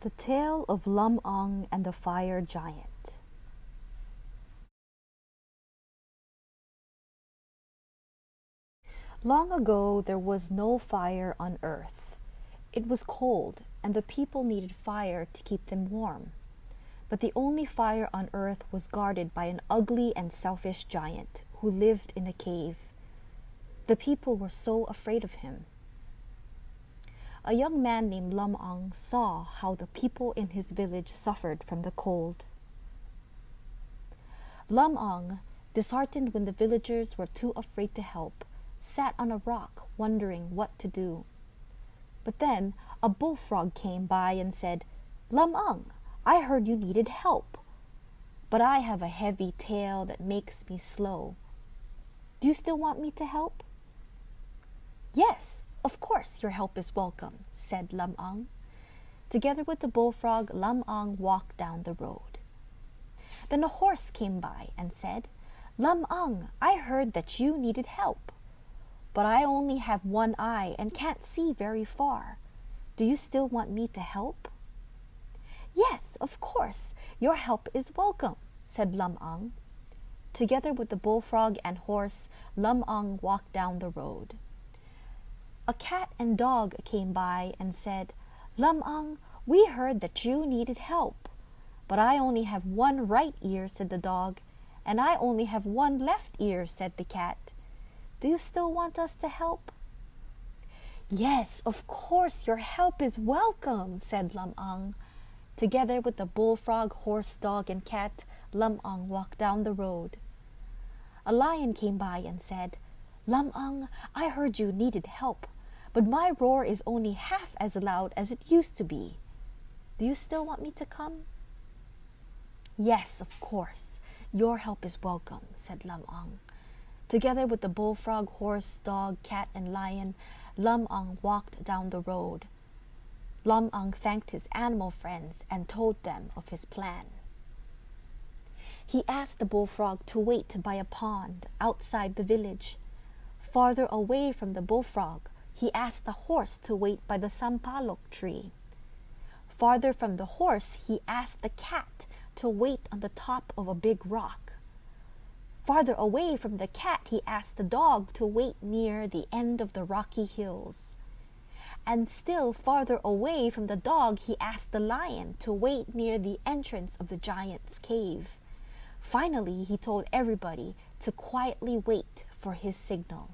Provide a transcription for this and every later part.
The Tale of Lam Ang and the Fire Giant. Long ago, there was no fire on earth. It was cold, and the people needed fire to keep them warm. But the only fire on earth was guarded by an ugly and selfish giant who lived in a cave. The people were so afraid of him. A young man named Lam Ang saw how the people in his village suffered from the cold. Lam Ang, disheartened when the villagers were too afraid to help, sat on a rock wondering what to do. But then a bullfrog came by and said, "Lam Ang, I heard you needed help, but I have a heavy tail that makes me slow. Do you still want me to help?" "Yes, of course your help is welcome," said Lam Ang. Together with the bullfrog, Lam Ang walked down the road. Then a horse came by and said, "Lam Ang, I heard that you needed help, but I only have one eye and can't see very far. Do you still want me to help?" "Yes, of course, your help is welcome," said Lam Ang. Together with the bullfrog and horse, Lam Ang walked down the road. A cat and dog came by and said, "Lam Ang, we heard that you needed help, but I only have one right ear," said the dog, "and I only have one left ear," said the cat. "Do you still want us to help?" "Yes, of course, your help is welcome," said Lam Ang. Together with the bullfrog, horse, dog, and cat, Lam Ang walked down the road. A lion came by and said, "Lam Ang, I heard you needed help, but my roar is only half as loud as it used to be. Do you still want me to come?" "Yes, of course, your help is welcome," said Lam Ang. Together with the bullfrog, horse, dog, cat, and lion, Lam Ang walked down the road. Lam Ang thanked his animal friends and told them of his plan. He asked the bullfrog to wait by a pond outside the village. Farther away from the bullfrog, he asked the horse to wait by the sampalok tree. Farther from the horse, he asked the cat to wait on the top of a big rock. Farther away from the cat, he asked the dog to wait near the end of the rocky hills. And still farther away from the dog, he asked the lion to wait near the entrance of the giant's cave. Finally, he told everybody to quietly wait for his signal.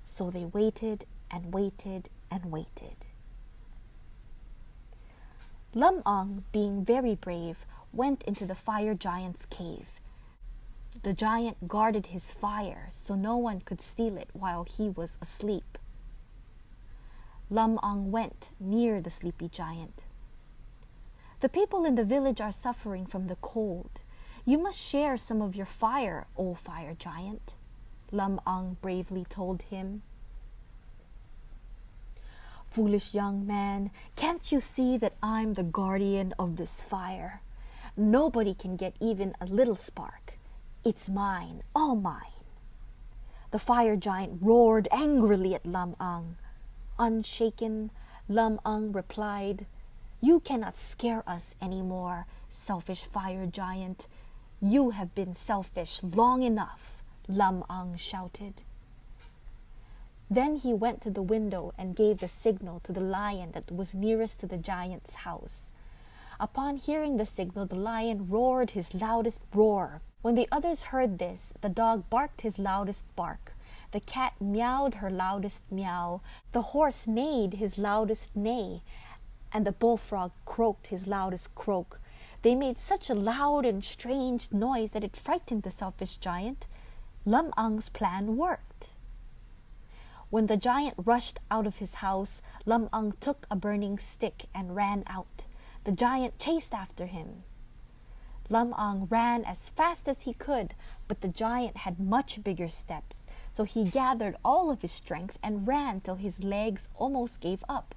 So they waited and waited and waited. Lam Ang, being very brave, went into the fire giant's cave. The giant guarded his fire so no one could steal it while he was asleep. Lam Ang went near the sleepy giant. "The people in the village are suffering from the cold. You must share some of your fire, O fire giant," Lam Ang bravely told him. "Foolish young man, can't you see that I'm the guardian of this fire? Nobody can get even a little spark. It's mine, all mine." The fire giant roared angrily at Lam Ang. Unshaken, Lam Ang replied, "You cannot scare us anymore, selfish fire giant. You have been selfish long enough," Lam Ang shouted. Then he went to the window and gave the signal to the lion that was nearest to the giant's house. Upon hearing the signal, the lion roared his loudest roar. When the others heard this, the dog barked his loudest bark. The cat meowed her loudest meow. The horse neighed his loudest neigh. And the bullfrog croaked his loudest croak. They made such a loud and strange noise that it frightened the selfish giant. Lam Ang's plan worked. When the giant rushed out of his house, Lam Ang took a burning stick and ran out. The giant chased after him. Lam Ang ran as fast as he could, but the giant had much bigger steps, so he gathered all of his strength and ran till his legs almost gave up.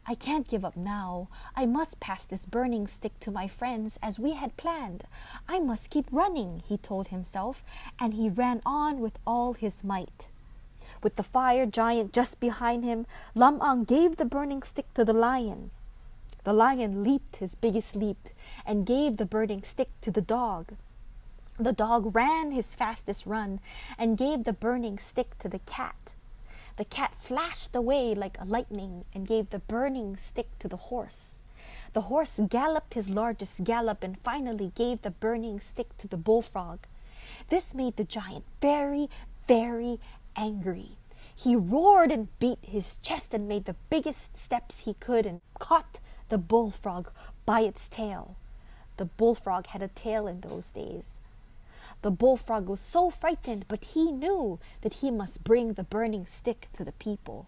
"I can't give up now. I must pass this burning stick to my friends as we had planned. I must keep running," he told himself, and he ran on with all his might. With the fire giant just behind him, Lam Ang gave the burning stick to the lion. The lion leaped his biggest leap and gave the burning stick to the dog. The dog ran his fastest run and gave the burning stick to the cat. The cat flashed away like a lightning and gave the burning stick to the horse. The horse galloped his largest gallop and finally gave the burning stick to the bullfrog. This made the giant very, very angry. He roared and beat his chest and made the biggest steps he could and caught the bullfrog by its tail. The bullfrog had a tail in those days. The bullfrog was so frightened, but he knew that he must bring the burning stick to the people.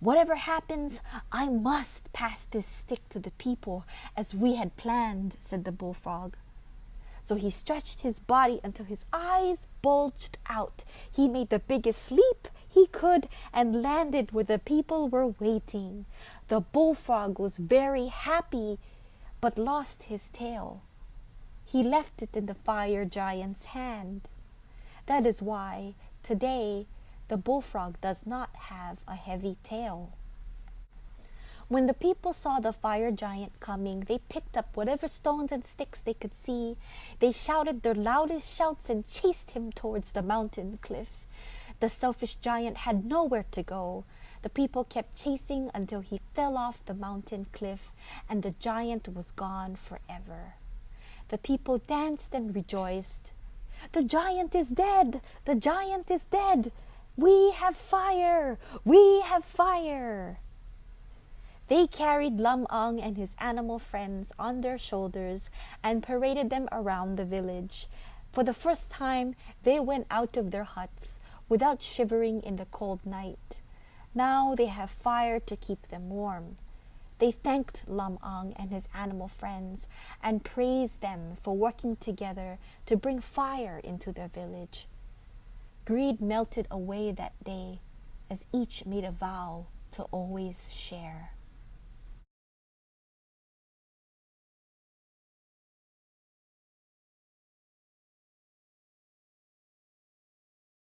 Whatever happens, I must pass this stick to the people as we had planned, said the bullfrog. So he stretched his body until his eyes bulged out. He made the biggest leap he could and landed where the people were waiting. The bullfrog was very happy, but lost his tail. He left it in the fire giant's hand. That is why today the bullfrog does not have a heavy tail. When the people saw the fire giant coming, they picked up whatever stones and sticks they could see. They shouted their loudest shouts and chased him towards the mountain cliff. The selfish giant had nowhere to go. The people kept chasing until he fell off the mountain cliff and the giant was gone forever. The people danced and rejoiced. The giant is dead! The giant is dead! We have fire! We have fire! They carried Lam Ang and his animal friends on their shoulders and paraded them around the village. For the first time, they went out of their huts without shivering in the cold night. Now they have fire to keep them warm. They thanked Lam Ang and his animal friends and praised them for working together to bring fire into their village. Greed melted away that day as each made a vow to always share.